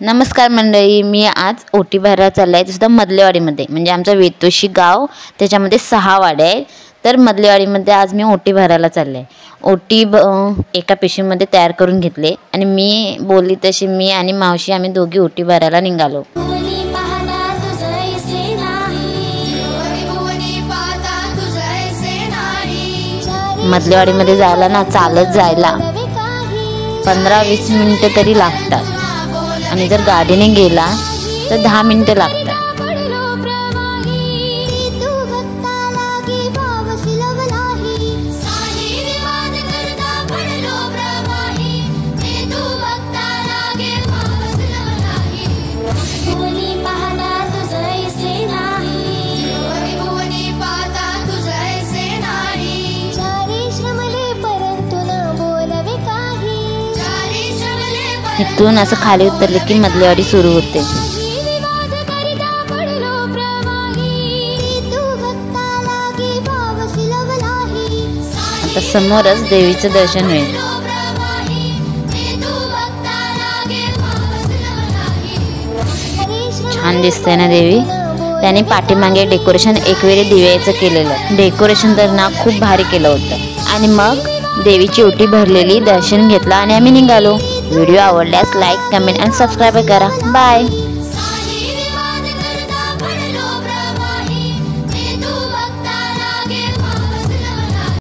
नमस्कार मंडळी, मी आज ओटी भरायला चालले आहे सुद्धा मधलेवाडीमध्ये, म्हणजे आमचा वेतोशी गाव, त्याच्यामध्ये 6 वाड्या आहेत। तर मधलेवाडीमध्ये आज मी ओटी भरायला चालले आहे। ओटी एका पिशवीमध्ये तयार करून घेतले आणि मी बोलली तशी मी आणि मावशी आम्ही दोघी ओटी भरायला निघालो। मधलेवाडीमध्ये जायला ना चालत जायला 15-20 मिनिटं तरी लागतात आणि जर गाडीने गेला तर 10 मिनिटं लागतात। इथून असं खाली उतरले की मधलेवाडी सुरू होते। आता समोरच देवीचं दर्शन होईल। छान दिसते ना देवी। त्याने पाठीमागे डेकोरेशन एकवेळी दिव्याचं केलेलं डेकोरेशन तर ना खूप भारी केलं होतं। आणि मग देवीची ओटी भरलेली दर्शन घेतला आणि आम्ही निघालो। व्हिडिओ आवडल्यास लाईक, कमेंट आणि सबस्क्राइब करा। बाय।